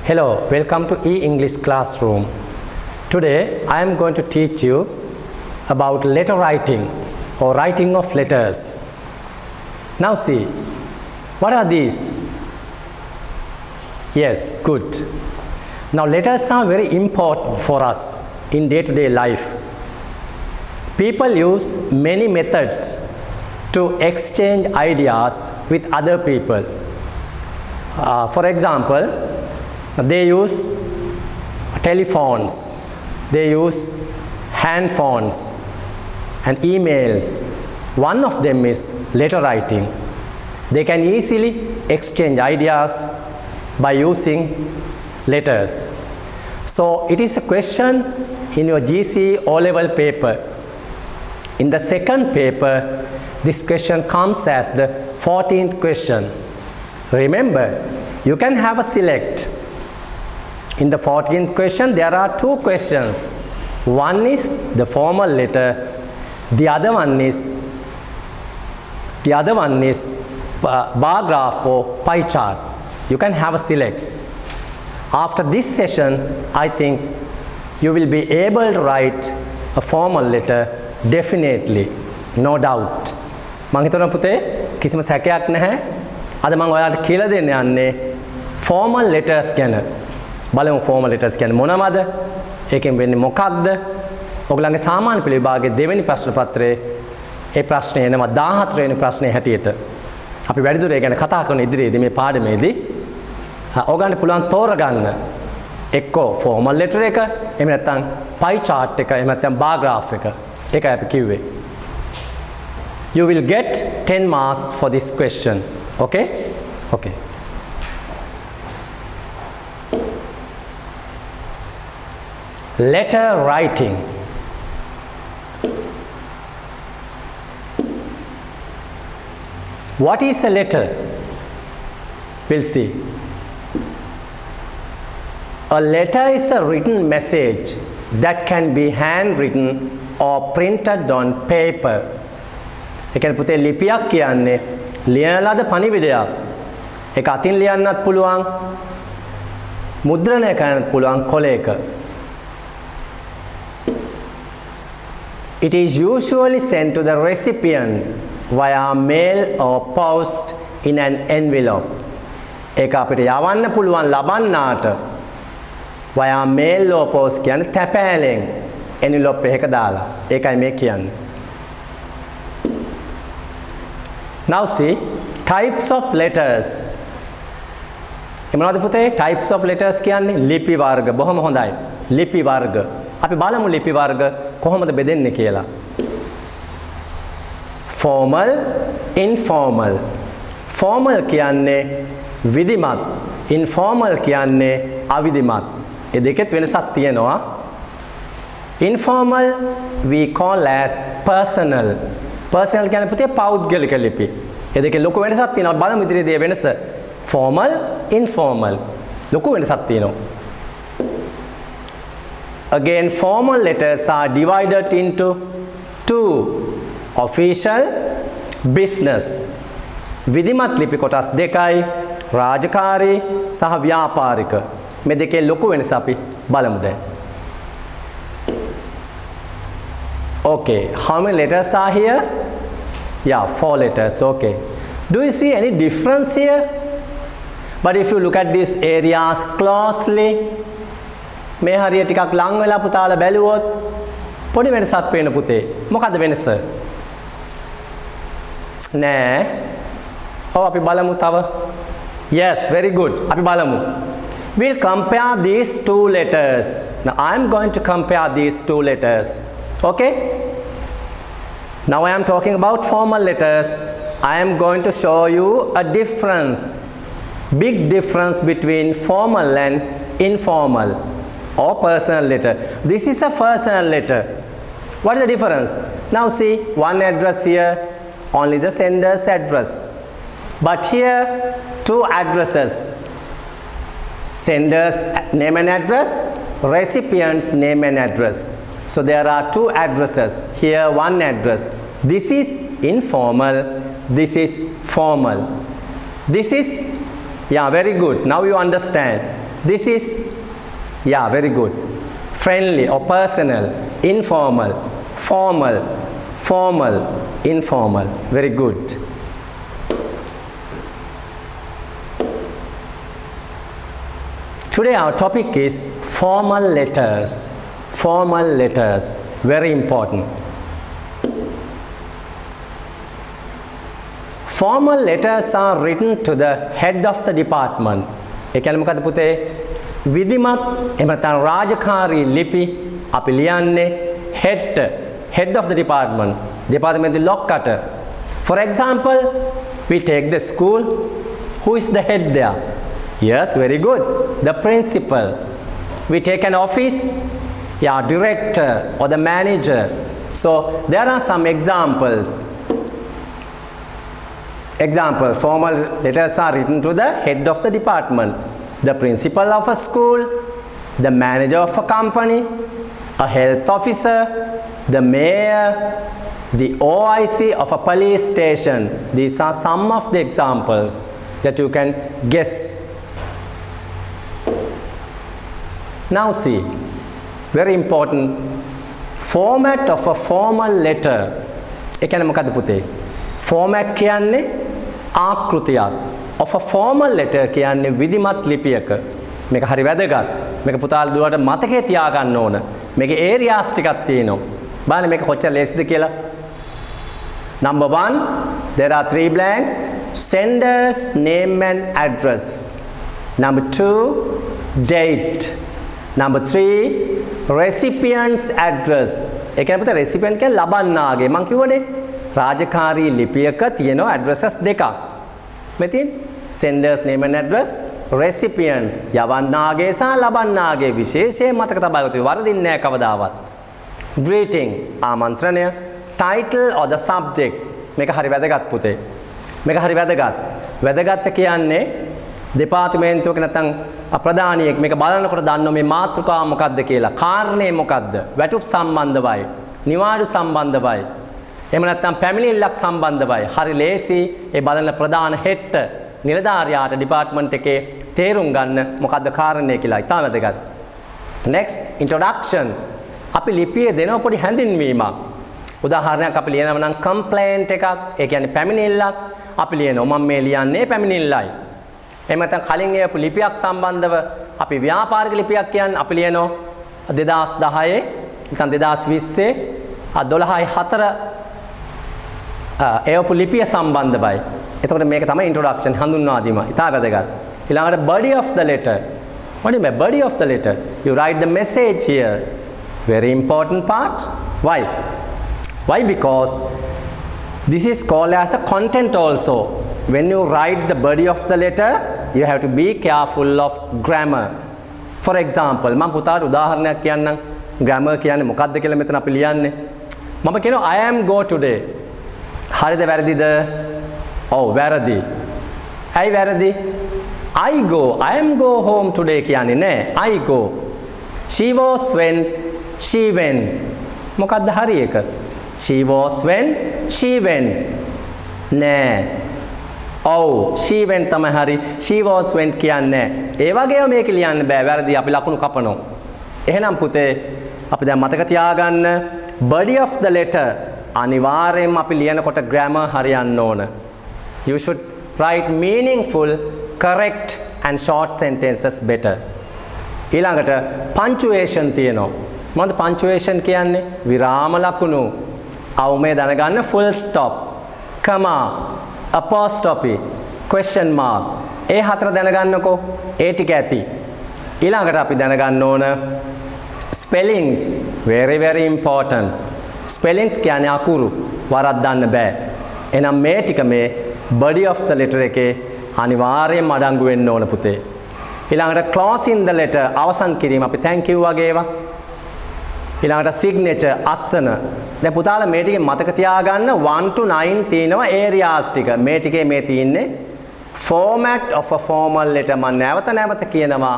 Hello, welcome to E-English Classroom. Today I am going to teach you about letter writing or writing of letters. Now see, what are these? Yes, good. Now letters are very important for us in day-to-day life. People use many methods to exchange ideas with other people. For example, they use telephones, they use hand phones and emails. One of them is letter writing. They can easily exchange ideas by using letters. So it is a question in your GCE O-level paper. In the second paper, this question comes as the 14th question. Remember, you can have a select. In the 14th question, there are two questions. One is the formal letter. The other one is bar graph or pie chart. You can have a select. After this session, I think you will be able to write a formal letter definitely, no doubt. මං හිතනවා පුතේ කිසිම සැකයක් නැහැ. අද මම ඔයාලට කියලා දෙන්න යන්නේ formal letters ගැන. බලමු formal letters කියන්නේ මොනවද? ඒකෙන් වෙන්නේ මොකක්ද? ඔයගලගේ සාමාන්‍ය පෙළ විභාගයේ දෙවෙනි ප්‍රශ්න පත්‍රයේ ඒ ප්‍රශ්නේ එනවා 14 වෙනි ප්‍රශ්නේ හැටියට. අපි වැඩිදුර ඒ ගැන කතා කරන ඉදිරියේදී මේ පාඩමේදී ඔයගලන්ට පුළුවන් තෝරගන්න එක්කෝ formal letter එක, එහෙම නැත්නම් pie chart එක, එහෙම නැත්නම් bar graph එක. ඒකයි අපි කිව්වේ. You will get 10 marks for this question. Okay? Okay. Letter writing. What is a letter? We'll see. A letter is a written message that can be handwritten or printed on paper. ඒ කියන්නේ පුතේ ලිපියක් කියන්නේ ලියන ලද පණිවිඩයක්. ඒක අතින් ලියන්නත් පුළුවන්, මුද්‍රණය කරන්නත් පුළුවන් කොලයක. It is usually sent to the recipient via mail or post in an envelope. ඒක අපිට යවන්න පුළුවන් ලබන්නාට via mail or post කියන්නේ තැපෑලෙන් envelope එකක දාලා. ඒකයි මේ කියන්නේ. Now see, types of letters. එමනවාද පුතේ types of letters කියන්නේ ලිපි වර්ග. බොහොම හොඳයි. ලිපි වර්ග. අපි බලමු ලිපි වර්ග කොහොමද බෙදෙන්නේ කියලා. Formal, informal. Formal කියන්නේ විධිමත්. Informal කියන්නේ අවිධිමත්. ඒ දෙකෙත් වෙනසක් තියෙනවා. Informal we call as personal. Personal කියන්නේ පුතේ පෞද්ගලික ලිපි. ඒ දෙකේ ලොකු වෙනසක් තියෙනවා. බලමු ඉදිරියේදී වෙනස. Formal, informal. ලොකු වෙනසක් තියෙනවා. Again, formal letters are divided into two. Official, business. විධිමත් ලිපි කොටස් දෙකයි. රාජකාරී සහ ව්‍යාපාරික. මේ දෙකේ ලොකු වෙනස අපි බලමු දැන්. Okay, how many letters are here? Yeah, 4 letters. Okay. Do you see any difference here? But if you look at these areas closely, මේ හරිය ටිකක් ලං වෙලා පුතාලා බැලුවොත් පොඩි වෙනසක් පේන පුතේ. මොකද්ද වෙනස? නෑ. ඔව් අපි බලමු තව. Yes, very good. අපි බලමු. We'll compare these two letters. Now I am going to compare these two letters. Okay? Now I am talking about formal letters. I am going to show you a difference, big difference between formal and informal or personal letter. This is a personal letter. What is the difference? Now see, one address here, only the sender's address. But here, two addresses. Sender's name and address, recipient's name and address. So there are two addresses. Here one address. This is informal. This is formal. This is, yeah, very good. Now you understand. This is, yeah, very good. Friendly or personal, informal, formal, formal, informal. Very good. Today our topic is formal letters. Formal letters, very important. Formal letters are written to the head of the department. ඒ කියන්නේ මොකද පුතේ? විධිමත් එහෙම නැත්නම් රාජකාරී ලිපි අපි ලියන්නේ head of the department. දෙපාර්තමේන්තුවේ ලොක්කට. For example, we take the school. Who is the head there? Yes, very good. The principal. We take an office. Yeah, director or the manager. So there are some examples. Example, formal letters are written to the head of the department, the principal of a school, the manager of a company, a health officer, the mayor, the OIC of a police station. These are some of the examples that you can guess. Now see, very important, format of a formal letter. ඒ කියන්නේ මොකද්ද පුතේ? Format කියන්නේ ආකෘතියක්. Of a formal letter කියන්නේ විධිමත් ලිපියක. මේක හරි වැදගත්. මේක පුතාලා දුවට මතකේ තියාගන්න ඕන. මේකේ areas ටිකක් තියෙනවා. බලන්න මේක කොච්චර ලේසිද කියලා. Number 1, there are 3 blanks. Sender's name and address. Number 2, date. Number 3, recipient's address. ඒ කියන්නේ පුතා recipient කියන්නේ ලබන්නාගේ. මං කිව්වනේ රාජකාරී ලිපියක තියෙනවා addresses දෙකක්. මෙතින් sender's name and address, recipients යවන්නාගේ සහ ලබන්නාගේ විශේෂයෙන් මතක තබා ගන්න. වරදින්නේ නැහැ කවදාවත්. Greeting ආමන්ත්‍රණය, title or the subject. මේක හරි වැදගත් පුතේ. මේක හරි වැදගත්. වැදගත් කියන්නේ දෙපාර්තමේන්තුවක නැත්නම් ප්‍රධානියෙක් මේක බලනකොට දන්නව මේ මාතෘකාව මොකක්ද කියලා. කාරණේ මොකක්ද? වැටුප් සම්බන්ධවයි, නිවාඩු සම්බන්ධවයි. එහෙම නැත්නම් පැමිණිල්ලක් සම්බන්ධවයි. හරි ලේසි ඒ බලන ප්‍රධාන හෙට්ට නිලධාරියාට ඩිපාර්ට්මන්ට් එකේ තේරුම් ගන්න මොකක්ද කාරණේ කියලා. ඉතාම වැදගත්. Next, introduction. අපි ලිපියේ දෙන පොඩි හැඳින්වීමක්. උදාහරණයක් අපි ලියනවා නම් complaint එකක්, ඒ කියන්නේ පැමිණිල්ලක් අපි ලියනවා. මම මේ ලියන්නේ පැමිණිල්ලයි. එහෙම නැත්නම් කලින් එපු ලිපියක් සම්බන්ධව අපි ව්‍යාපාරික ලිපියක් කියන්නේ අපි ලියනවා 2010 නැත්නම් 2020 12/4 එපු ලිපිය සම්බන්ධවයි. එතකොට මේක තමයි introduction හඳුන්වා දීම. ඉතා වැදගත්. ඊළඟට body of the letter. What do you mean body of the letter? You write the message here. Very important part. Why? Why? Because this is called as a content also. When you write the body of the letter, you have to be careful of grammar. For example, මම පුතාට උදාහරණයක් කියන්නම්. grammar කියන්නේ මොකක්ද කියලා මෙතන අපි ලියන්නේ. මම කියනවා I am go today. හරිද වැරදිද? ඔව් වැරදි. ඇයි වැරදි? I go. I am go home today කියන්නේ නෑ. I go. She was when she went. මොකක්ද හරි එක? She was when she went. නෑ. ඔව් she went තමයි හරි. She was when කියන්නේ. ඒ වගේම මේක ලියන්න බෑ. වැරදි අපි ලකුණු කපනවා. එහෙනම් පුතේ අපි දැන් මතක තියාගන්න body of the letter අනිවාර්යයෙන්ම අපි ලියනකොට grammar හරියන්න ඕන. You should write meaningful, correct and short sentences better. ඊළඟට punctuation තියෙනවා. මොකද punctuation කියන්නේ? විරාම ලකුණු. අවුමේ දැනගන්න full stop, comma, apostrophe, question mark. ඒ හතර දැනගන්නකෝ. ඒ ටික ඇති. ඊළඟට අපි දැනගන්න ඕන spellings, very very important. Spellings කියන්නේ අකුරු වරද්දන්න බෑ. එහෙනම් මේ ටික මේ body of the letter එකේ අනිවාර්යයෙන්ම අඩංගු වෙන්න ඕන පුතේ. ඊළඟට clause in the letter අවසන් කිරීම අපි thank you වගේ ඒවා. ඊළඟට signature අස්සන. දැන් පුතාලා මේ ටිකේ මතක තියාගන්න 1 to 9 තියෙනවා areas ටික. මේ ටිකේ මේ තියෙන්නේ format of a formal letter. මම නැවත කියනවා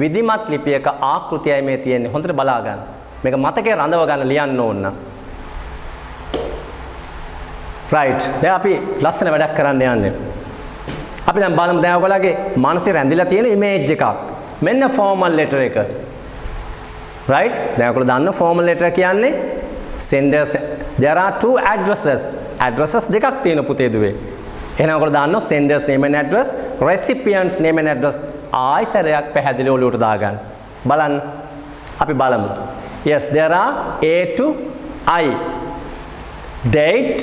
විධිමත් ලිපියක ආකෘතියයි මේ තියෙන්නේ. හොඳට බලා ගන්න. මේක මතකේ රඳව ගන්න ලියන්න ඕන නම්. right. දැන් අපි ලස්සන වැඩක් කරන්න යන්නේ. අපි දැන් බලමු දැන් ඔයගොල්ලෝගේ මනසේ රැඳිලා තියෙන image එකක්. මෙන්න formal letter එක. right? දැන් ඔයගොල්ලෝ දන්න formal letter කියන්නේ senders. There are two addresses. Addresses දෙකක් තියෙන පුතේ දුවේ. එහෙනම් ඔයගොල්ලෝ දන්නවා senders name and address, recipients name and address. ආයිසරයක් පැහැදිලි ඔලුවට දාගන්න. බලන්න. අපි බලමු. Yes, there are A to I. Date,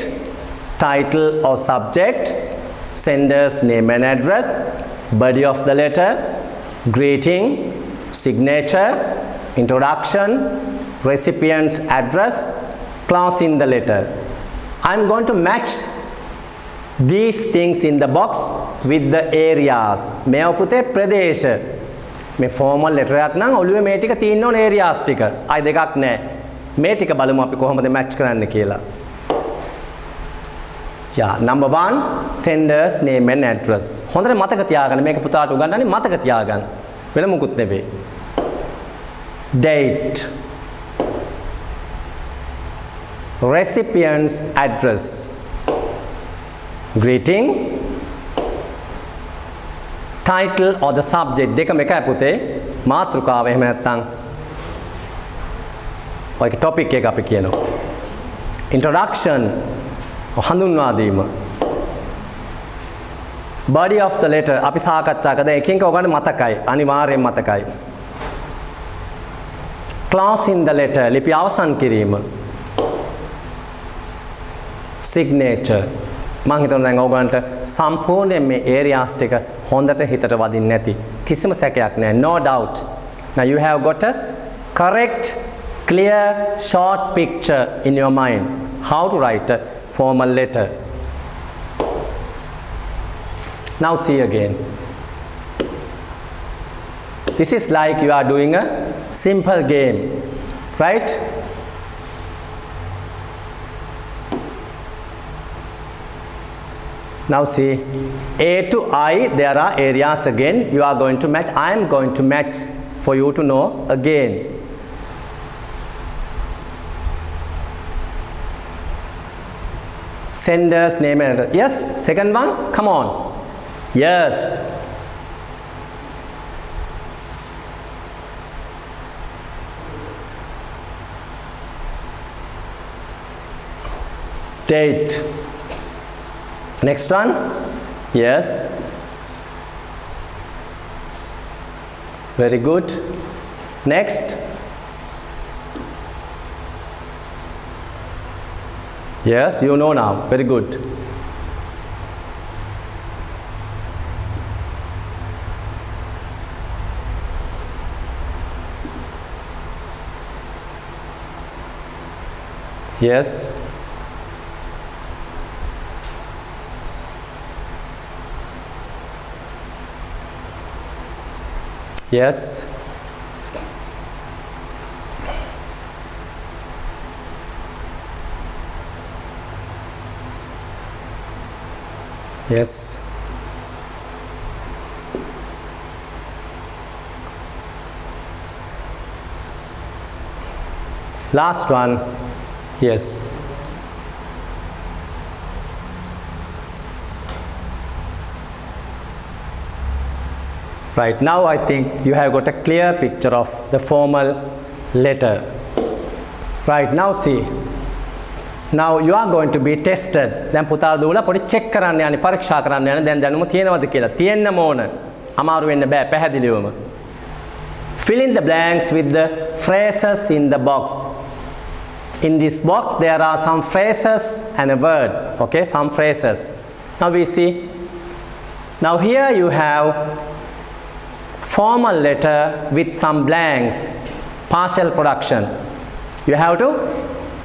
title or subject, sender's name and address, body of the letter, greeting, signature, introduction, recipient's address, clause in the letter. I'm going to match these things in the box with the areas. මේ පුතේ ප්‍රදේශ. මේ formal letter එකක් නම් ඔළුවේ මේ ටික තියෙන්න ඕන areas ටික. අය දෙකක් නැහැ. මේ ටික බලමු අපි කොහොමද match කරන්න කියලා. Yeah, number 1, sender's name and address. හොඳට මතක තියාගන්න. මේක පුතාට උගන්වන්නේ මතක තියාගන්න. වෙන මොකුත් නෙවෙයි. Date. Recipient's address. Greeting. Title or the subject. දෙකම එකයි පුතේ. මාතෘකාව එහෙම නැත්නම් ඔයක topic එක අපි කියනවා. Introduction. හඳුන්වා දීම. Body of the letter අපි සාකච්ඡා කරා. දැන් එකින් ඔයගොල්ලන්ට මතකයි. අනිවාර්යෙන් මතකයි. Clause in the letter ලිපි අවසන් කිරීම. Signature. මම හිතනවා දැන් ඔයගොල්ලන්ට සම්පූර්ණයෙන් මේ areas ටික හොඳට හිතට වදින්න නැති. කිසිම සැකයක් නැහැ. No doubt. Now you have got a correct, clear, short picture in your mind how to write a formal letter. Now see again. This is like you are doing a simple game, right? Now see, A to I, there are areas again. You are going to match. I am going to match for you to know again. Sender's name and address. Yes, second one, come on. Yes. Date. Next one. Yes. Very good. Next. Yes, you know now. Very good. Yes. Yes. Yes. Last one. Yes. Right, now I think you have got a clear picture of the formal letter. Right, now see. Now you are going to be tested. දැන් පුතා දුවලා පොඩි check කරන්න යන්නේ පරීක්ෂා කරන්න යන්නේ දැන් දැනුම තියෙනවද කියලා. තියෙන්නම ඕන. අමාරු වෙන්න බෑ පැහැදිලිවම. Fill in the blanks with the phrases in the box. In this box there are some phrases and a word. Okay, some phrases. Now we see. Now here you have formal letter with some blanks. Partial production. You have to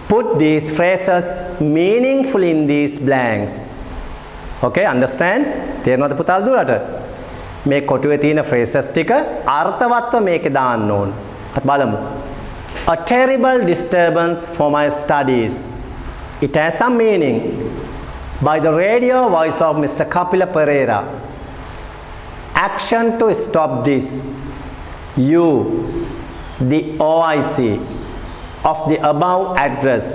put these phrases meaningful in these blanks. Okay, understand? තේරෙනවද පුතාලා දුරට? මේ කොටුවේ තියෙන phrases ටික අර්ථවත්ව මේකේ දාන්න ඕන. අපි බලමු. A terrible disturbance for my studies. It has some meaning. By the radio voice of Mr. Kapila Pereira. Action to stop this. You, the OIC of the above address,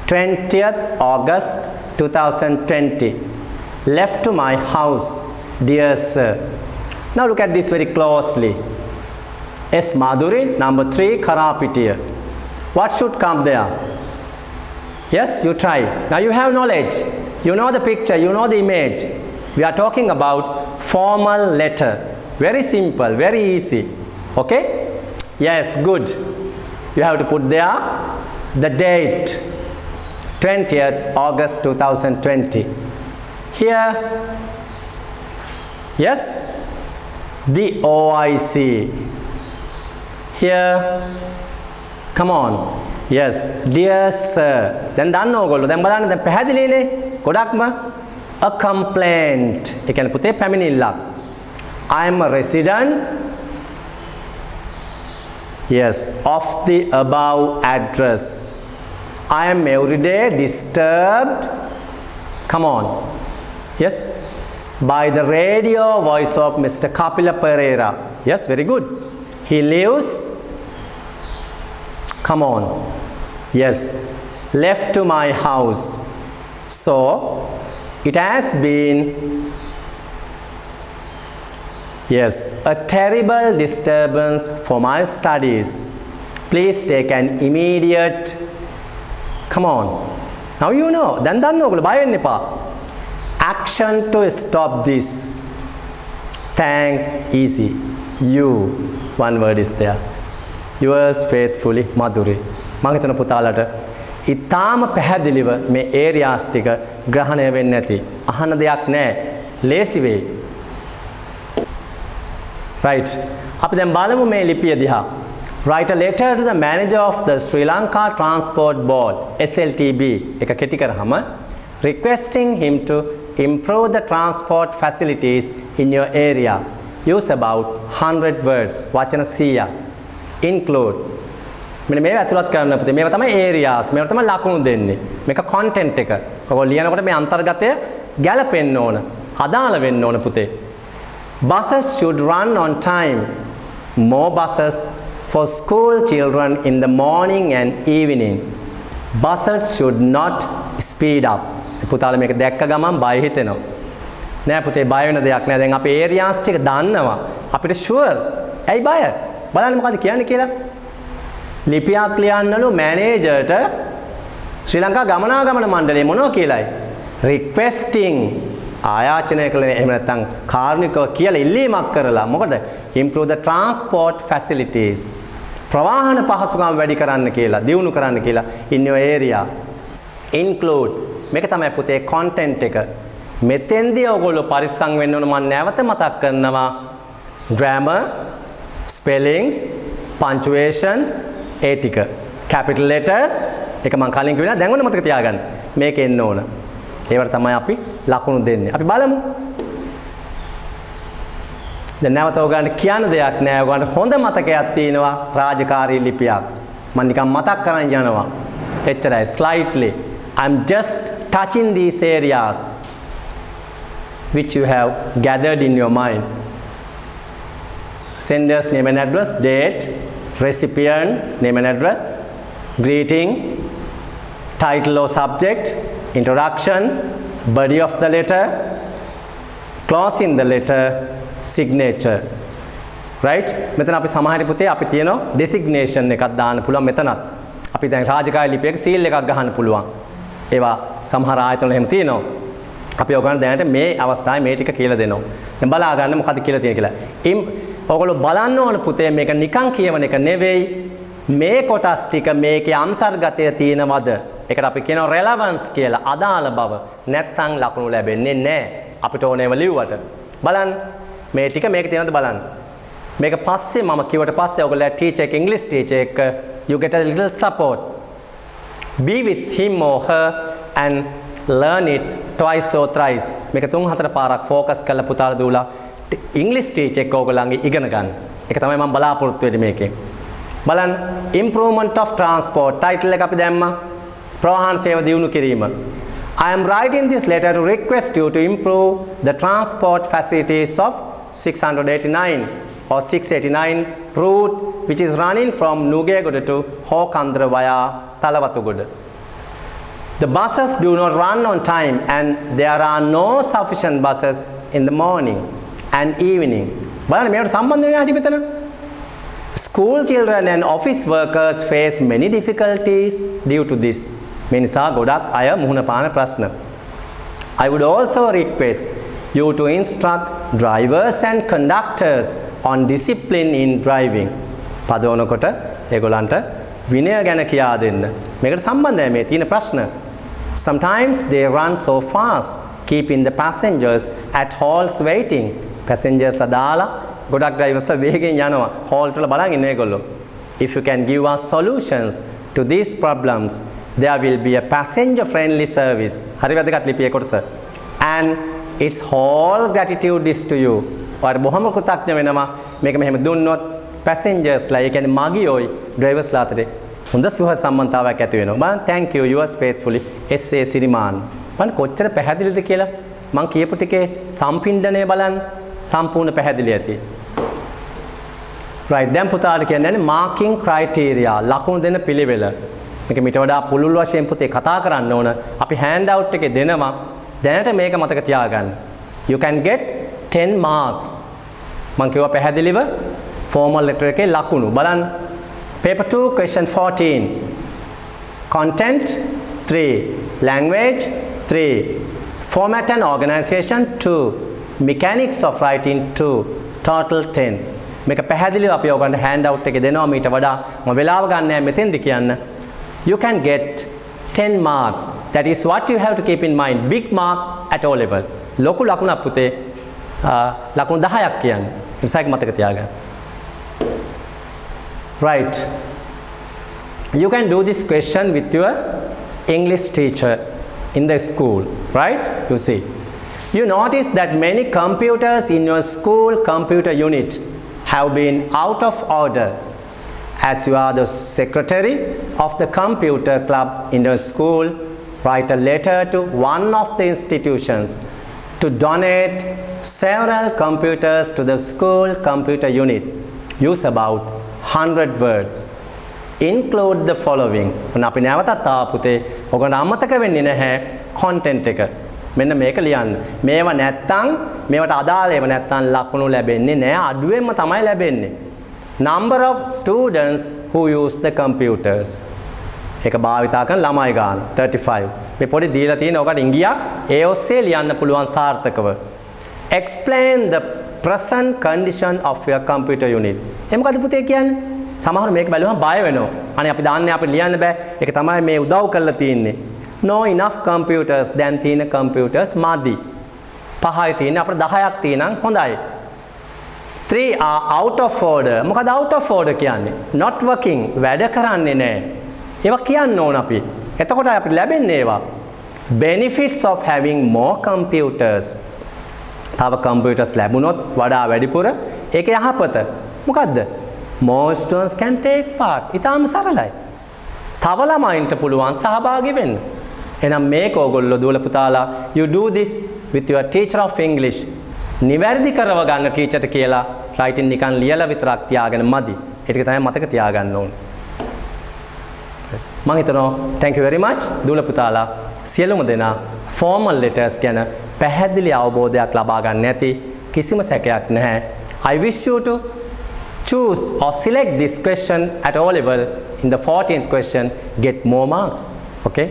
20th August 2020, left to my house, dear sir. Now look at this very closely. S. Madhuri. Number 3, Karapitiya. What should come there? Yes, you try. Now you have knowledge. You know the picture, you know the image. We are talking about formal letter. Very simple, very easy. Okay? Yes, good. You have to put there the date, 20th August 2020. Here, yes, the OIC. Here, come on. Yes, dear sir. Then done no goal. Then balana then පැහැදිලි නේ. ගොඩක්ම a complaint. ඒ කියන්නේ පුතේ පැමිණිල්ලක්. I am a resident. Yes, of the above address. I am every day disturbed. Come on. Yes, by the radio voice of Mr. Kapila Pereira. Yes, very good. He lives. Come on. Yes, left to my house. So, it has been, yes, a terrible disturbance for my studies. Please take an immediate, come on. Now you know, then no, action to stop this. Thank, easy. You, one word is there. Yours faithfully, Madhuri. මම හිතන පුතාලට ඊටාම පැහැදිලිව මේ areas ටික ග්‍රහණය වෙන්නේ නැති. අහන දෙයක් නැහැ. ලේසි වෙයි. Right. අපි දැන් බලමු මේ ලිපිය දිහා. Write a letter to the manager of the Sri Lanka Transport Board, SLTB. එක කෙටි කරාම requesting him to improve the transport facilities in your area. Use about 100 words. වචන 100. Include. මෙන්න මේව ඇතුළත් කරන්න පුතේ. මේවා තමයි areas. මේවට තමයි ලකුණු දෙන්නේ. මේක content එක. ඔයගොල්ලෝ ලියනකොට මේ අන්තර්ගතය ගැලපෙන්න ඕන. අදාළ වෙන්න ඕන පුතේ. Buses should run on time. More buses for school children in the morning and evening. Buses should not speed up. පුතාලා මේක දැක්ක ගමන් බය හිතෙනවා. නෑ පුතේ බය වෙන දෙයක් නෑ. දැන් අපේ areas ටික දන්නවා. අපිට sure. ඇයි බය? බලන්න මොකද කියන්නේ කියලා. ලිපියක් ලියන්නලු මැනේජර්ට ශ්‍රී ලංකා ගමනාගමන මණ්ඩලය මොනවා කියලායි? requesting ආයාචනය කළේ එහෙම නැත්නම් කාර්මිකව කියලා ඉල්ලීමක් කරලා මොකද? improve the transport facilities. ප්‍රවාහන පහසුකම් වැඩි කරන්න කියලා, දියුණු කරන්න කියලා in your area. Include මේක තමයි පුතේ content එක. මෙතෙන්දී ඔයගොල්ලෝ පරිස්සම් වෙන්න ඕන. මම නැවත මතක් කරනවා. grammar, spellings, punctuation, ඒ ටික. capital letters එක මම කලින් කිව්වා දැන් ඔන්න මතක තියාගන්න. මේක එන්න ඕන. ඒවට තමයි අපි ලකුණු දෙන්නේ. අපි බලමු. දැන් නැවත ඔයගලන්ට කියන්න දෙයක් නෑ. ඔයගලන්ට හොඳ මතකයක් තියෙනවා රාජකාරී ලිපියක්. මම නිකන් මතක් කරන් යනවා. එච්චරයි slightly. I'm just touching these areas which you have gathered in your mind. Sender's name and address, date, recipient name and address, greeting, title or subject, introduction, body of the letter, clause in the letter, signature. Right? මෙතන අපි සමහර පුතේ අපි තියෙනවා designation එකක් දාන්න පුළුවන් මෙතනත්. අපි දැන් රාජකාරී ලිපියක seal එකක් ගහන්න පුළුවන්. ඒවා සමහර ආයතන වල එහෙම තියෙනවා. අපි ඔයගොල්ලන් දැනට මේ අවස්ථාවේ මේ ටික කියලා දෙනවා. දැන් බලා ගන්න මොකද්ද කියලා තියෙන කියලා. ඔයගොල්ලෝ බලන්න ඕන පුතේ මේක නිකන් කියවන එක නෙවෙයි. මේ කොටස් ටික මේකේ අන්තර්ගතය තියෙනවද? ඒකට අපි කියනවා relevance කියලා, අදාළ බව. නැත්තම් ලකුණු ලැබෙන්නේ නැහැ. අපිට ඕනේම ලිව්වට. බලන්න මේ ටික මේක තියෙනවද බලන්න. මේක පස්සේ මම කිව්වට පස්සේ ඔයගොල්ලෝ teacher එක English teacher එක you get a little support. Be with him or her and learn it twice or thrice. මේක 3-4 පාරක් focus කරලා පුතාලා දූලා English teacher එක ඔයගොල්ලන්ගේ ඉගෙන ගන්න. ඒක තමයි මම බලාපොරොත්තු වෙන්නේ මේකේ. බලන්න improvement of transport title එක අපි දැම්මා. ප්‍රවාහන සේවා දියුණු කිරීම. I am writing this letter to request you to improve the transport facilities of 689 or 689 route which is running from Nugegoda to Hokandra via Talawatugoda. The buses do not run on time and there are no sufficient buses in the morning and evening. බලන්න මේකට සම්බන්ධ වෙන හැටි මෙතන School children and office workers face many difficulties due to this. මේ නිසා ගොඩක් අය මුහුණ පාන ප්‍රශ්න. I would also request you to instruct drivers and conductors on discipline in driving. පදවනකොට ඒගොල්ලන්ට විනය ගැන කියා දෙන්න. මේකට සම්බන්ධයි මේ තියෙන ප්‍රශ්න. Sometimes they run so fast, keeping the passengers at halls waiting. Passengers අදාලා ගොඩක් drivers වේගෙන් යනවා. hall වල බලන් ඉන්න ඒගොල්ලෝ. If you can give us solutions to these problems, there will be a passenger friendly service. හරි වැදගත් ලිපියේ කොටස. And its whole gratitude is to you. ඔයාලට බොහොම කෘතඥ වෙනවා මේක මෙහෙම දුන්නොත් passengers ලා ඒ කියන්නේ මගියෝයි drivers ලා අතරේ හොඳ සුහ සම්බන්ධතාවයක් ඇති වෙනවා. මම thank you yours faithfully S.A. සිරිමාන්. මම කොච්චර පැහැදිලිද කියලා මම කියපු ටිකේ සම්පින්ඩණය බලන්න සම්පූර්ණ පැහැදිලි ඇති. right දැන් පුතාට කියන්නේ marking criteria ලකුණු දෙන පිළිවෙල. මේක මිට වඩා පුළුල් වශයෙන් පුතේ කතා කරන්න ඕන. අපි hand out එකේ දෙනවා. දැනට මේක මතක තියාගන්න. You can get 10 marks. මම කිව්වා පැහැදිලිව formal letter එකේ ලකුණු බලන්න. Paper 2 question 14. Content 3. Language 3. Format and organization 2. Mechanics of writing 2. Total 10. මේක පැහැදිලිව අපි ඔයගොල්ලන්ට hand out එකේ දෙනවා මීට වඩා මම වෙලාව ගන්න නැහැ මෙතෙන්දි කියන්න. You can get 10 marks. That is what you have to keep in mind. Big mark at O level. ලොකු ලකුණක් පුතේ ලකුණු 10ක් කියන්නේ. ඒසයික මතක තියාගන්න. Right. You can do this question with your English teacher in the school, right? You see. You notice that many computers in your school computer unit have been out of order. As you are the secretary of the computer club in the school, write a letter to one of the institutions to donate several computers to the school computer unit. Use about 100 words. Include the following. අපි නැවතත් ආපුතේ ඔයගොල්ලෝ අමතක වෙන්නේ නැහැ content එක. මෙන්න මේක ලියන්න. මේව නැත්තම් මේවට අදාළ ඒවා නැත්තම් ලකුණු ලැබෙන්නේ නැහැ. අඩුවෙන්ම තමයි ලැබෙන්නේ. Number of students who use the computers. ඒක භාවිතා කරන ළමයි ගාන 35. මේ පොඩි දීලා තියෙන ඔකට ඉංගියක් ඒ ඔස්සේ ලියන්න පුළුවන් සාර්ථකව. Explain the present condition of your computer unit. එහෙම මොකද පුතේ කියන්නේ? සමහර මේක බැලුවම බය වෙනවා. අනේ අපි දාන්නේ අපිට ලියන්න බෑ. ඒක තමයි මේ උදව් කරලා තියෙන්නේ. No enough computers. දැන් තියෙන computers මදි. 5යි තියෙන්නේ අපිට 10ක් තියෙනම් හොඳයි. 3 are out of order. මොකද out of order කියන්නේ? Not working. වැඩ කරන්නේ නැහැ. ඒවා කියන්න ඕන අපි. එතකොට අපිට ලැබෙන්නේ ඒවා. Benefits of having more computers. තව computers ලැබුණොත් වඩා වැඩිපුර ඒකේ යහපත. මොකද්ද? More students can take part. ඊටාම සරලයි. තව ළමයින්ට පුළුවන් සහභාගී වෙන්න. එහෙනම් මේක ඕගොල්ලෝ දුවල පුතාලා you do this with your teacher of English. නිවැරදි කරව ගන්න ටීචර්ට කියලා writing නිකන් ලියලා විතරක් තියාගෙන මදි. ඒ ටික තමයි මතක තියාගන්න ඕනේ. මම හිතනවා thank you very much දුවල පුතාලා සියලුම දෙනා formal letters ගැන පැහැදිලි අවබෝධයක් ලබා ගන්න නැති කිසිම සැකයක් නැහැ. I wish you to choose or select this question at O level in the 14th question, get more marks. Okay?